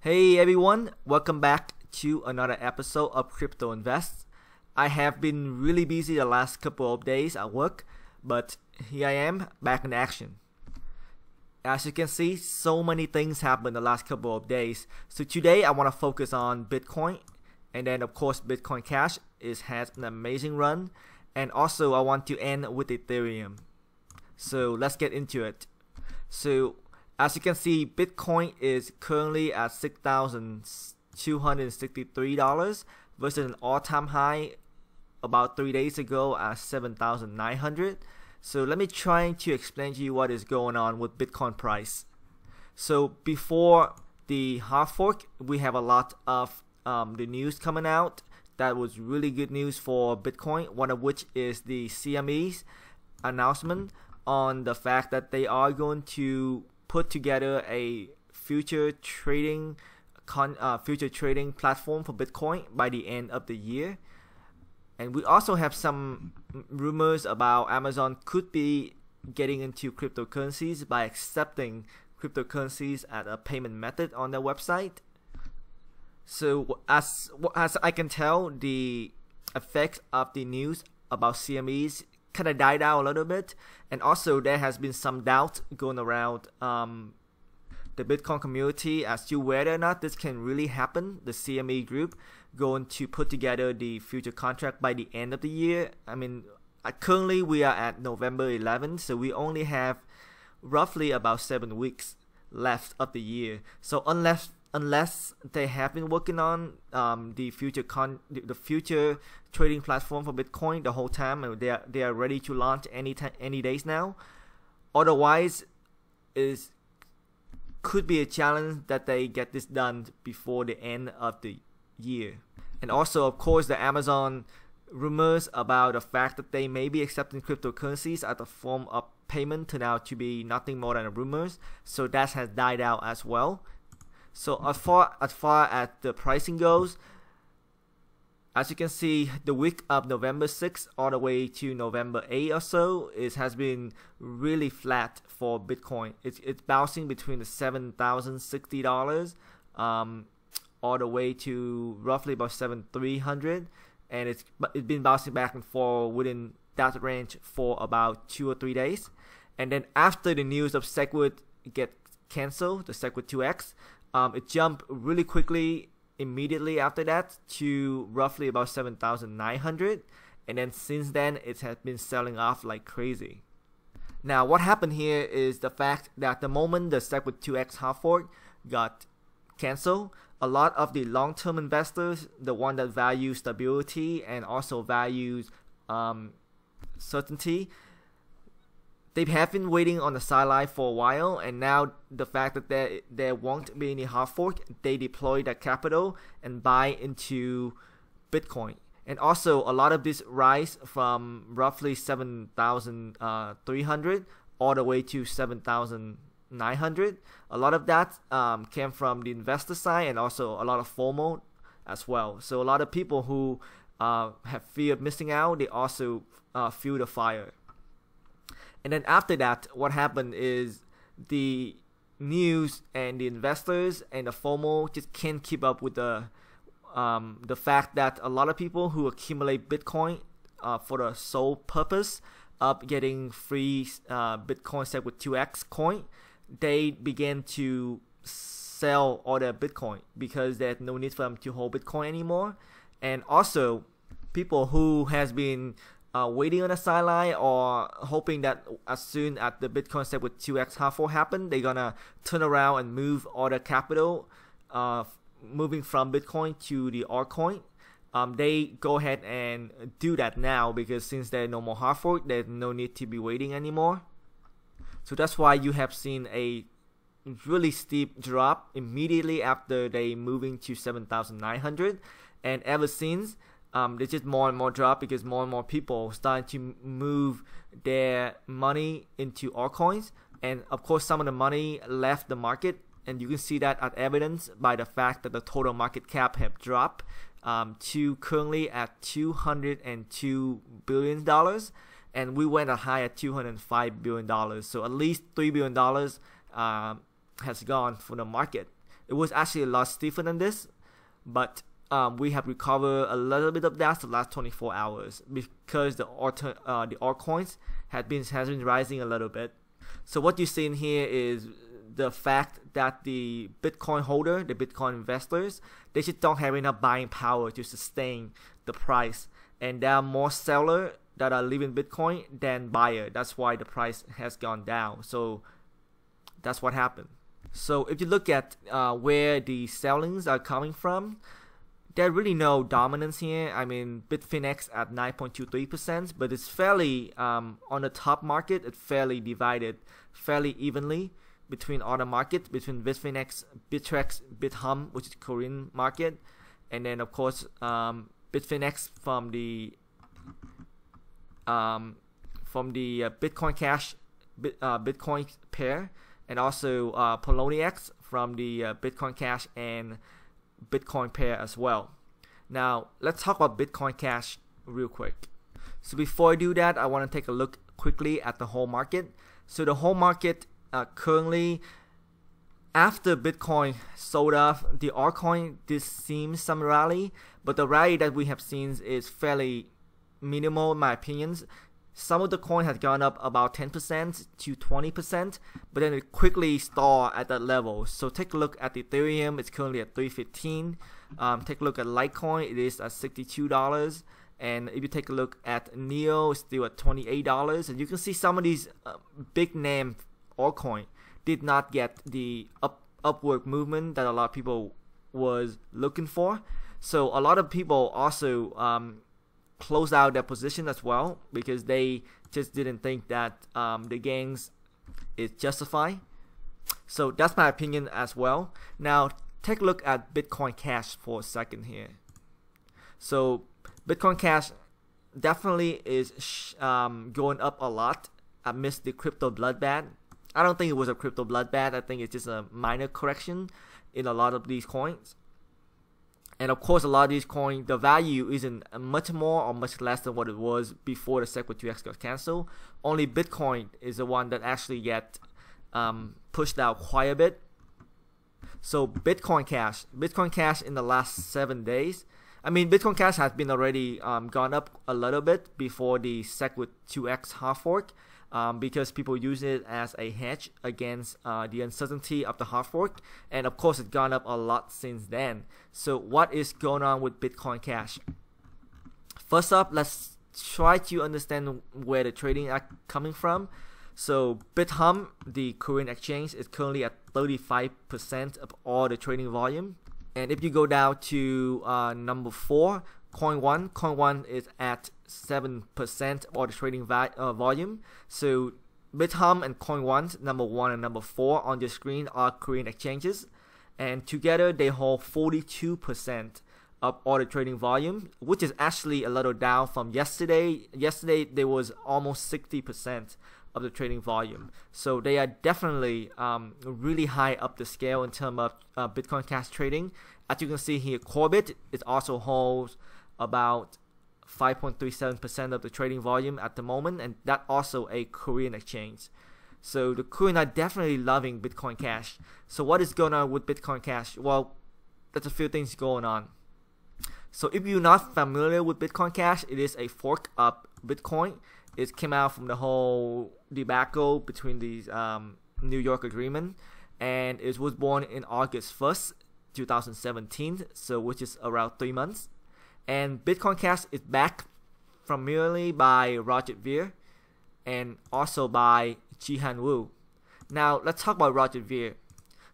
Hey everyone, welcome back to another episode of Crypto Invest. I have been really busy the last couple of days at work, but here I am back in action. As you can see, so many things happened the last couple of days. So today I want to focus on Bitcoin, and then of course Bitcoin Cash has an amazing run, and also I want to end with Ethereum. So let's get into it. So as you can see, Bitcoin is currently at $6,263 versus an all-time high about 3 days ago at $7,900. So let me try to explain to you what is going on with Bitcoin price. So before the hard fork, we have a lot of the news coming out that was really good news for Bitcoin, one of which is the CME's announcement on the fact that they are going to put together a future trading platform for Bitcoin by the end of the year. And we also have some rumors about Amazon could be getting into cryptocurrencies by accepting cryptocurrencies as a payment method on their website. So as I can tell, the effect of the news about CMEs kind of died out a little bit, and also there has been some doubt going around the Bitcoin community as to whether or not this can really happen. The CME group going to put together the future contract by the end of the year. I mean, currently we are at November 11th, so we only have roughly about 7 weeks left of the year. So unless they have been working on the future trading platform for Bitcoin the whole time, and they are ready to launch any days now. Otherwise, could be a challenge that they get this done before the end of the year. And also, of course, the Amazon rumors about the fact that they may be accepting cryptocurrencies as a form of payment turned out to be nothing more than rumors. So that has died out as well. So as far as the pricing goes, as you can see, the week of November 6th all the way to November 8th or so, it has been really flat for Bitcoin. It's bouncing between the $7,060 all the way to roughly about $7,300, and it's been bouncing back and forth within that range for about 2 or 3 days. And then after the news of SegWit get canceled, the SegWit 2x, it jumped really quickly immediately after that to roughly about 7,900, and then since then it has been selling off like crazy. Now what happened here is the fact that the moment the SegWit 2x hard fork got canceled, a lot of the long-term investors, the one that value stability and also values certainty, they have been waiting on the sideline for a while, and now the fact that there won't be any hard fork, they deploy that capital and buy into Bitcoin. And also a lot of this rise from roughly 7,300 all the way to 7,900. A lot of that came from the investor side, and also a lot of FOMO as well. So a lot of people who have fear of missing out, they also feel the fire. And then after that, what happened is the news and the investors and the FOMO just can't keep up with the fact that a lot of people who accumulate Bitcoin for the sole purpose of getting free Bitcoin SegWit 2x coin, they began to sell all their Bitcoin because there's no need for them to hold Bitcoin anymore. And also, people who has been waiting on the sideline or hoping that as soon as the Bitcoin SegWit 2x hard fork happen, they're gonna turn around and move all the capital moving from Bitcoin to the altcoin. They go ahead and do that now, because since there's no more hard fork, there's no need to be waiting anymore. So that's why you have seen a really steep drop immediately after they moving to 7,900, and ever since there's just more and more drop because more and more people starting to move their money into altcoins. And of course, some of the money left the market, and you can see that as evidence by the fact that the total market cap have dropped to currently at $202 billion, and we went a high at $205 billion. So at least $3 billion has gone for the market. It was actually a lot steeper than this, but we have recovered a little bit of that the last 24 hours because the altcoins has been rising a little bit. So what you see in here is the fact that the Bitcoin holder, the Bitcoin investors, they just don't have enough buying power to sustain the price, and there are more sellers that are leaving Bitcoin than buyer. That's why the price has gone down. So that's what happened. So if you look at where the sellings are coming from, there's really no dominance here. I mean, Bitfinex at 9.23%, but it's fairly on the top market. It's fairly divided, fairly evenly between all the markets, between Bitfinex, Bittrex, BitHum, which is Korean market, and then of course Bitfinex from the Bitcoin Cash, Bitcoin pair, and also Poloniex from the Bitcoin Cash and Bitcoin pair as well. Now let's talk about Bitcoin Cash real quick. So before I do that, I want to take a look quickly at the whole market. So the whole market currently, after Bitcoin sold off the altcoin, this seems some rally, but the rally that we have seen is fairly minimal in my opinion. Some of the coin has gone up about 10% to 20%, but then it quickly stalled at that level. So take a look at Ethereum, it's currently at $315. Take a look at Litecoin, it is at $62. And if you take a look at NEO, it's still at $28. And you can see some of these big name altcoin did not get the upward movement that a lot of people was looking for. So a lot of people also closed out their position as well because they just didn't think that the gains is justified. So that's my opinion as well. Now take a look at Bitcoin Cash for a second here. So Bitcoin Cash definitely is going up a lot amidst the crypto bloodbath. I don't think it was a crypto bloodbath. I think it's just a minor correction in a lot of these coins. And of course, a lot of these coins, the value isn't much more or much less than what it was before the SEC 2X got canceled. Only Bitcoin is the one that actually get pushed out quite a bit. So Bitcoin Cash in the last 7 days, I mean, Bitcoin Cash has been already gone up a little bit before the SEC 2X hard fork. Because people use it as a hedge against the uncertainty of the hard fork, and of course it's gone up a lot since then. So what is going on with Bitcoin Cash? First up, let's try to understand where the trading are coming from. So BitHum, the Korean exchange, is currently at 35% of all the trading volume. And if you go down to number 4, Coin One is at 7% of all the trading volume. So BitHum and Coin One, number 1 and number 4 on your screen, are Korean exchanges, and together they hold 42% of all the trading volume, which is actually a little down from yesterday. Yesterday there was almost 60% of the trading volume. So they are definitely really high up the scale in terms of Bitcoin Cash trading. As you can see here, Corbit, it also holds about 5.37% of the trading volume at the moment, and that also a Korean exchange. So the Korean are definitely loving Bitcoin Cash. So what is going on with Bitcoin Cash? Well, there's a few things going on. So if you're not familiar with Bitcoin Cash, it is a fork of Bitcoin. It came out from the whole debacle between these New York agreement, and it was born in August 1st, 2017, so which is around 3 months. And Bitcoin Cash is backed primarily by Roger Ver and also by Jihan Wu. Now let's talk about Roger Ver.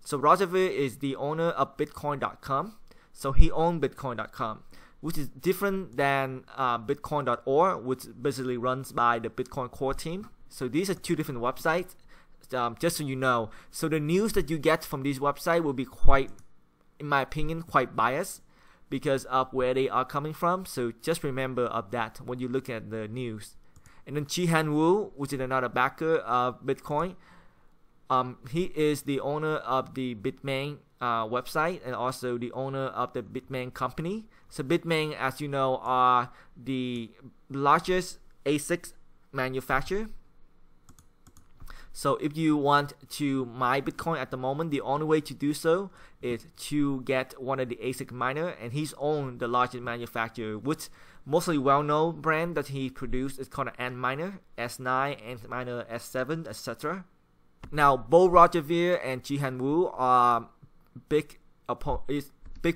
So Roger Ver is the owner of Bitcoin.com. So he owned Bitcoin.com, which is different than Bitcoin.org, which basically runs by the Bitcoin core team. So these are two different websites, just so you know. So the news that you get from these websites will be quite, in my opinion, quite biased because of where they are coming from. So just remember of that when you look at the news. And then Jihan Wu, which is another backer of Bitcoin, he is the owner of the Bitmain website and also the owner of the Bitmain company. So Bitmain, as you know, are the largest ASIC manufacturer. So if you want to mine Bitcoin at the moment, the only way to do so is to get one of the ASIC miner, and he's owned the largest manufacturer, which mostly well-known brand that he produced is called an Antminer, S9, Antminer S7, etc. Now, both Roger Ver and Jihan Wu are big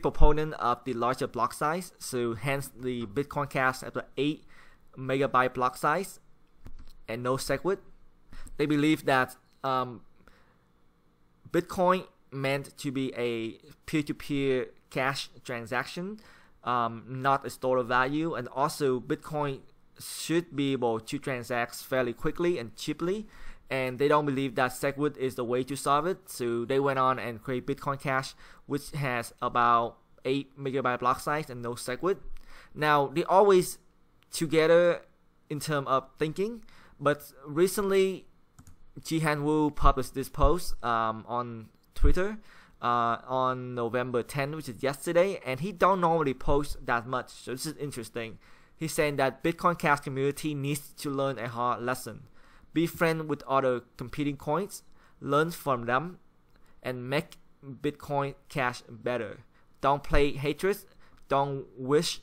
proponent of the larger block size, so hence the Bitcoin Cash at the 8 megabyte block size and no SegWit. They believe that Bitcoin meant to be a peer-to-peer cash transaction, not a store of value, and also Bitcoin should be able to transact fairly quickly and cheaply, and they don't believe that SegWit is the way to solve it, so they went on and create Bitcoin Cash, which has about 8 megabyte block size and no SegWit. Now, they're always together in terms of thinking, but recently Jihan Wu published this post on Twitter on November 10, which is yesterday, and he don't normally post that much, so this is interesting. He's saying that Bitcoin Cash community needs to learn a hard lesson. Be friends with other competing coins, learn from them, and make Bitcoin Cash better. Don't play hatred, don't wish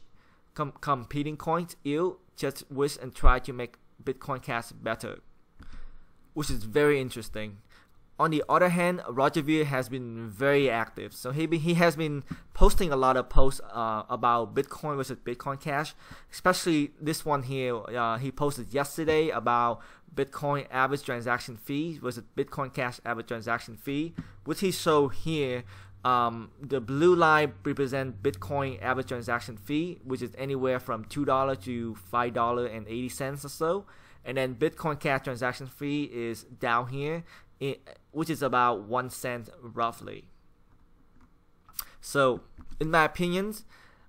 competing coins ill, just wish and try to make Bitcoin Cash better, which is very interesting. On the other hand, Roger Ver has been very active. So he has been posting a lot of posts about Bitcoin versus Bitcoin Cash, especially this one here. He posted yesterday about Bitcoin average transaction fee versus Bitcoin Cash average transaction fee, which he showed here. The blue line represents Bitcoin average transaction fee, which is anywhere from $2 to $5.80 or so. And then Bitcoin Cash transaction fee is down here, which is about 1 cent roughly. So, in my opinion,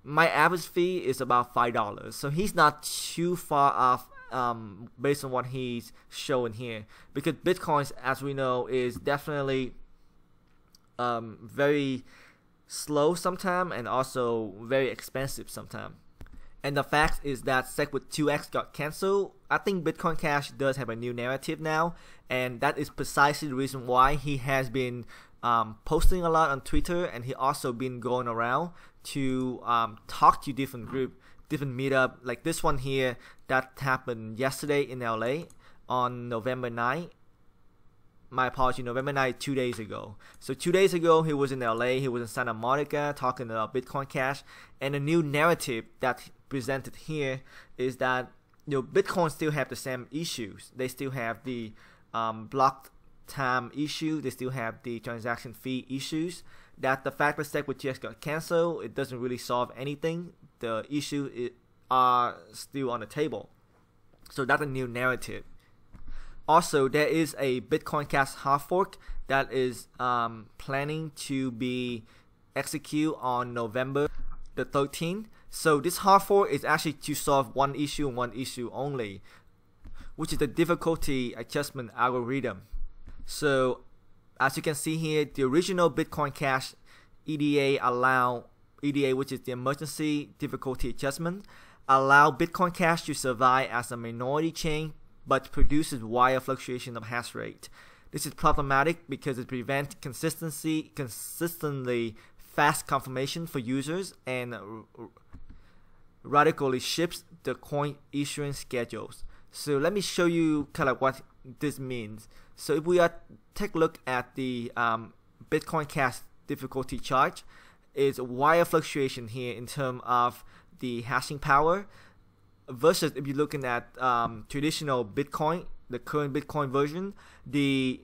my average fee is about $5. So he's not too far off based on what he's showing here. Because Bitcoin, as we know, is definitely very slow sometimes and also very expensive sometimes. And the fact is that SegWit 2x got cancelled. I think Bitcoin Cash does have a new narrative now, and that is precisely the reason why he has been posting a lot on Twitter, and he also been going around to talk to different group, different meetup, like this one here that happened yesterday in LA on November 9. My apology, November 9, 2 days ago. So 2 days ago, he was in LA, he was in Santa Monica talking about Bitcoin Cash, and the new narrative that presented here is that Bitcoin still have the same issues. They still have the block time issue, they still have the transaction fee issues. That the fact that SegWit just got cancelled, it doesn't really solve anything. The issues are still on the table. So that's a new narrative. Also, there is a Bitcoin Cash hard fork that is planning to be executed on November the 13th. So this hard fork is actually to solve one issue and one issue only, which is the difficulty adjustment algorithm. So as you can see here, the original Bitcoin Cash EDA, which is the emergency difficulty adjustment, allow Bitcoin Cash to survive as a minority chain but produces wide fluctuation of hash rate. This is problematic because it prevents consistently fast confirmation for users and radically shifts the coin issuance schedules. So let me show you kind of what this means. So if we take a look at the Bitcoin Cash difficulty chart, is wire fluctuation here in terms of the hashing power, versus if you're looking at traditional Bitcoin, the current Bitcoin version, the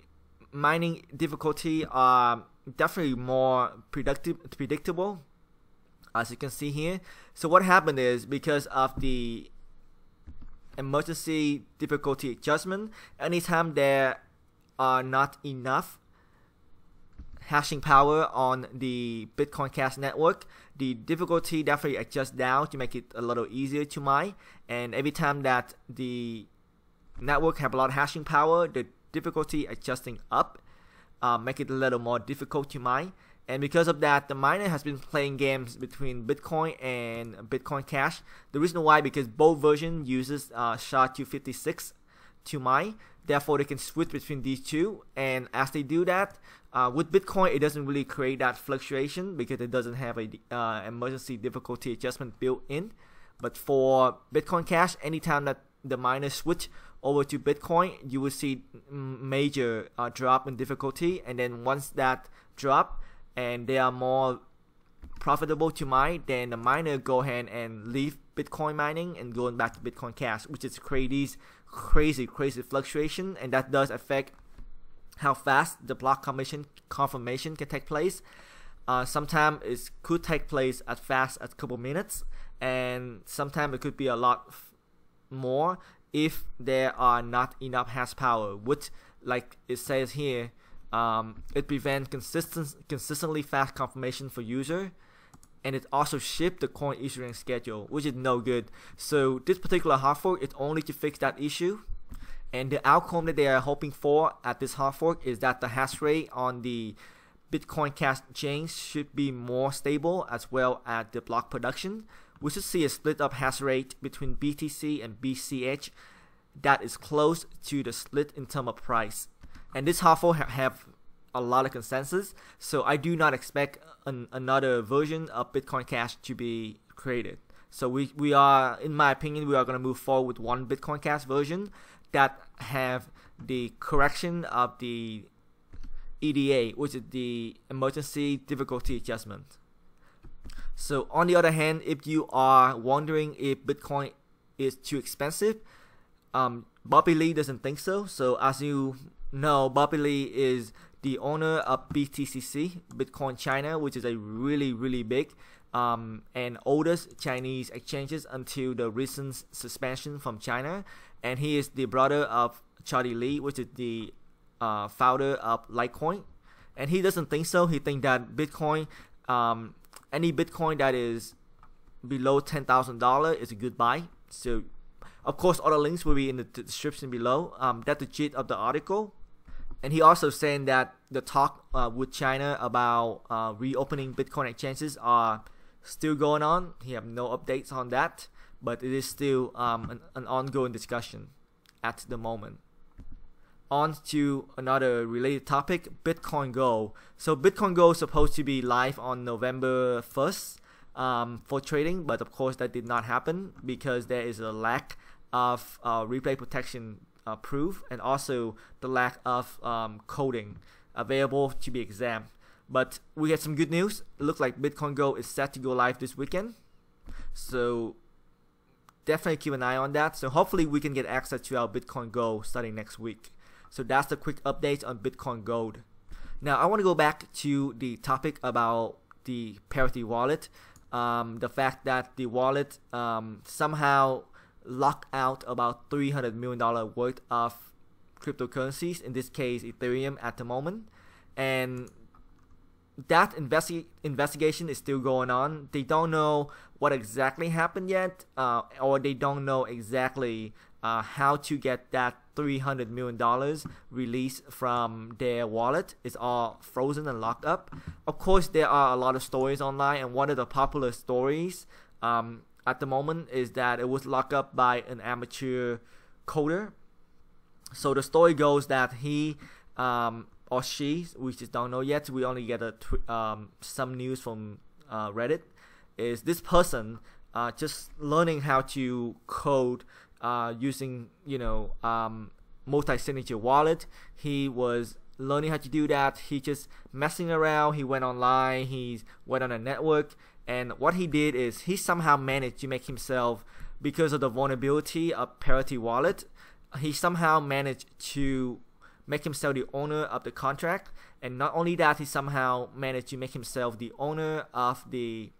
mining difficulty are definitely more predictable, as you can see here. So what happened is, because of the emergency difficulty adjustment, anytime there are not enough hashing power on the Bitcoin Cash network, the difficulty definitely adjusts down to make it a little easier to mine. And every time that the network have a lot of hashing power, the difficulty adjusting up, make it a little more difficult to mine. And because of that, the miner has been playing games between Bitcoin and Bitcoin Cash. The reason why, because both versions uses SHA-256 to mine. Therefore, they can switch between these two. And as they do that, with Bitcoin, it doesn't really create that fluctuation because it doesn't have a emergency difficulty adjustment built in. But for Bitcoin Cash, anytime that the miners switch over to Bitcoin, you will see major drop in difficulty. And then once that drop and they are more profitable to mine, then the miner go ahead and leave Bitcoin mining and going back to Bitcoin Cash, which is crazy fluctuation, and that does affect how fast the block confirmation can take place. Sometimes it could take place as fast as a couple minutes, and sometimes it could be a lot more if there are not enough hash power, which, like it says here, it prevents consistently fast confirmation for user, and it also shift the coin issuing schedule, which is no good. So this particular hard fork is only to fix that issue, and the outcome that they are hoping for at this hard fork is that the hash rate on the Bitcoin Cash chain should be more stable, as well as the block production. We should see a split up hash rate between BTC and BCH that is close to the split in terms of price. And this hard fork have a lot of consensus, so I do not expect another version of Bitcoin Cash to be created. So we are, in my opinion, we are going to move forward with one Bitcoin Cash version that have the correction of the EDA, which is the emergency difficulty adjustment. So on the other hand, if you are wondering if Bitcoin is too expensive, Bobby Lee doesn't think so. So as you know, Bobby Lee is the owner of BTCC, Bitcoin China, which is a really big and oldest Chinese exchanges until the recent suspension from China. And he is the brother of Charlie Lee, which is the founder of Litecoin. And he doesn't think so. He thinks that Bitcoin, any Bitcoin that is below $10,000 is a good buy. So of course all the links will be in the description below. That's the gist of the article. And he also saying that the talk with China about reopening Bitcoin exchanges are still going on. He have no updates on that, but it is still an ongoing discussion at the moment. On to another related topic, Bitcoin Go. So Bitcoin Go is supposed to be live on November 1st for trading, but of course that did not happen because there is a lack of replay protection proof, and also the lack of coding available to be examined. But we get some good news. It looks like Bitcoin Go is set to go live this weekend, so definitely keep an eye on that. So hopefully we can get access to our Bitcoin Go starting next week. So that's the quick update on Bitcoin Gold. Now I want to go back to the topic about the Parity wallet. The fact that the wallet somehow locked out about $300 million worth of cryptocurrencies, in this case Ethereum at the moment, and that investigation is still going on. They don't know what exactly happened yet, or they don't know exactly how to get that $300 million released from their wallet. It's all frozen and locked up. Of course, there are a lot of stories online, and one of the popular stories at the moment is that it was locked up by an amateur coder. So the story goes that he or she, we just don't know yet, we only get some news from Reddit, is this person just learning how to code using multi-signature wallet. He was learning how to do that. He just messing around. He went online, he went on a network, and what he did is he somehow managed to make himself, because of the vulnerability of Parity wallet, he somehow managed to make himself the owner of the contract. And not only that, he somehow managed to make himself the owner of the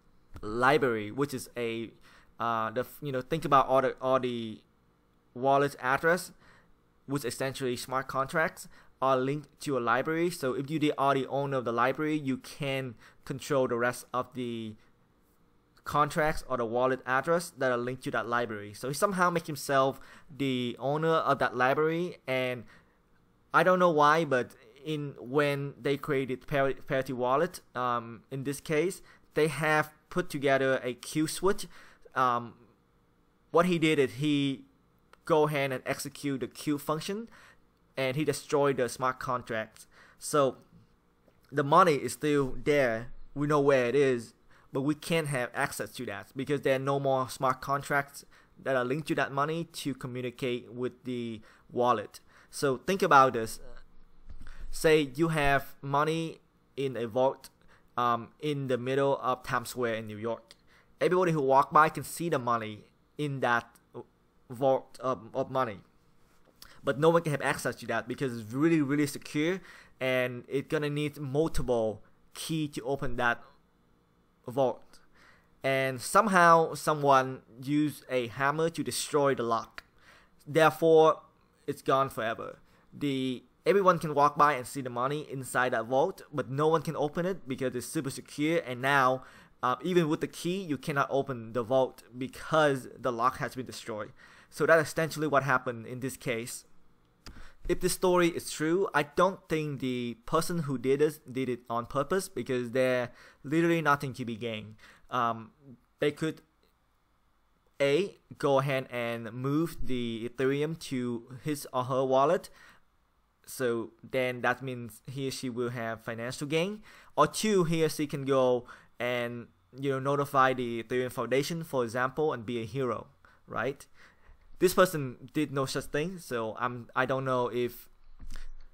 library, which is a think about all the wallet address, which essentially smart contracts are linked to a library. So if you are the owner of the library, you can control the rest of the contracts or the wallet address that are linked to that library. So he somehow make himself the owner of that library, and I don't know why, but when they created Parity wallet, in this case, they have put together a queue switch. What he did is he go ahead and execute the queue function and he destroyed the smart contracts. So the money is still there. We know where it is, but we can't have access to that because there are no more smart contracts that are linked to that money to communicate with the wallet. So think about this. Say you have money in a vault in the middle of Times Square in New York. Everybody who walk by can see the money in that vault of money. But no one can have access to that because it's really, really secure, and it's gonna need multiple keys to open that vault. And somehow someone used a hammer to destroy the lock. Therefore, it's gone forever. Everyone can walk by and see the money inside that vault, but no one can open it because it's super secure. And now, even with the key, you cannot open the vault because the lock has been destroyed. So that's essentially what happened in this case. If this story is true, I don't think the person who did this did it on purpose because there's literally nothing to be gained. They could go ahead and move the Ethereum to his or her wallet, so then that means he or she will have financial gain. Or 2, he or she can go and notify the Ethereum Foundation, for example, and be a hero, right? This person did no such thing, so I don't know if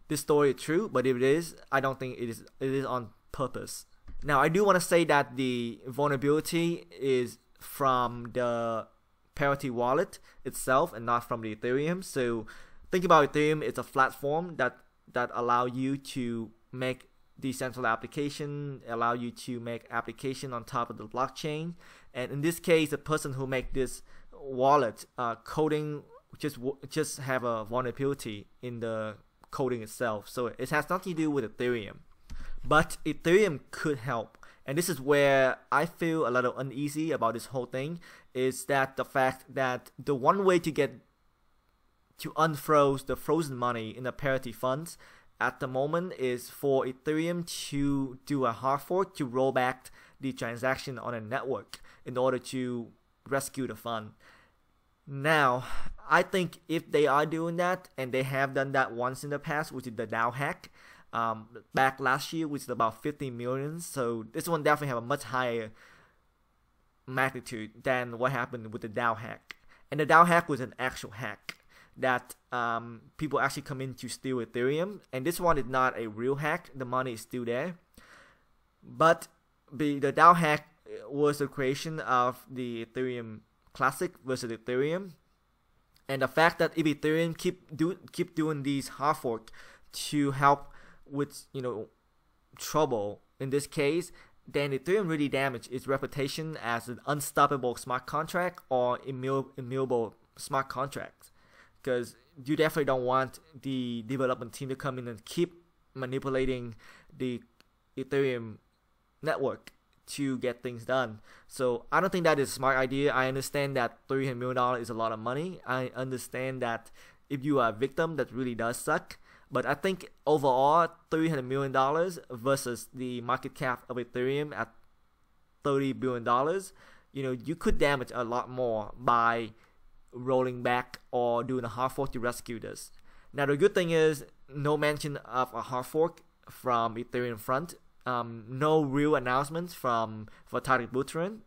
this story is true, but if it is, I don't think it is on purpose. Now, I do want to say that the vulnerability is from the Parity wallet itself and not from the Ethereum. So think about Ethereum, it's a platform that allow you to make decentralized application, allow you to make application on top of the blockchain. And in this case, the person who make this wallet coding just have a vulnerability in the coding itself. So it has nothing to do with Ethereum. But Ethereum could help. And this is where I feel a little uneasy about this whole thing, is that the fact that the one way to unfroze the frozen money in the Parity funds at the moment is for Ethereum to do a hard fork to roll back the transaction on a network in order to rescue the fund. Now, I think if they are doing that, and they have done that once in the past, which is the DAO hack, back last year, which is about 50 million. So this one definitely have a much higher magnitude than what happened with the DAO hack. And the DAO hack was an actual hack that people actually come in to steal Ethereum. And this one is not a real hack. The money is still there. But the DAO hack was the creation of the Ethereum Classic versus Ethereum. And the fact that if Ethereum keep doing these hard fork to help with trouble in this case, then Ethereum really damaged its reputation as an unstoppable smart contract or immutable smart contract, because you definitely don't want the development team to come in and keep manipulating the Ethereum network to get things done. So I don't think that is a smart idea. I understand that $300 million is a lot of money. I understand that if you are a victim, that really does suck. But I think overall, $300 million versus the market cap of Ethereum at $30 billion, you could damage a lot more by rolling back or doing a hard fork to rescue this. Now, the good thing is no mention of a hard fork from Ethereum front. No real announcements from Vitalik Buterin.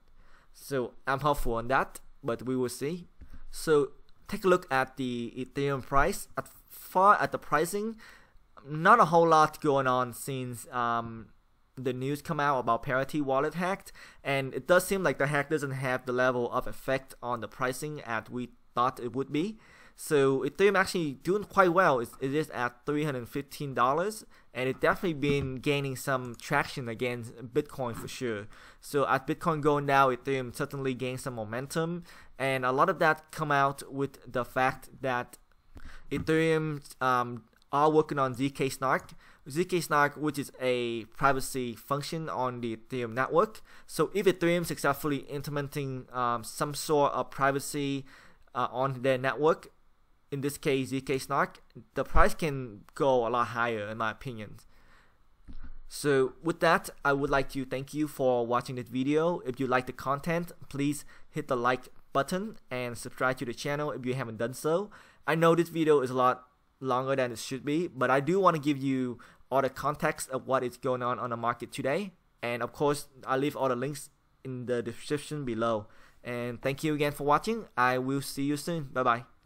So I'm hopeful on that, but we will see. So take a look at the Ethereum price. As far as the pricing, not a whole lot going on since the news come out about Parity wallet hacked, and it does seem like the hack doesn't have the level of effect on the pricing as we thought it would be. So Ethereum actually doing quite well. It is at $315, and it's definitely been gaining some traction against Bitcoin for sure. So as Bitcoin going down, Ethereum certainly gained some momentum, and a lot of that come out with the fact that Ethereum are working on ZK Snark, which is a privacy function on the Ethereum network. So if Ethereum successfully implementing some sort of privacy on their network, in this case ZK Snark, the price can go a lot higher in my opinion. So with that, I would like to thank you for watching this video. If you like the content, please hit the like button and subscribe to the channel if you haven't done so. I know this video is a lot longer than it should be, but I do want to give you all the context of what is going on the market today. And of course, I'll leave all the links in the description below. And thank you again for watching. I will see you soon. Bye bye.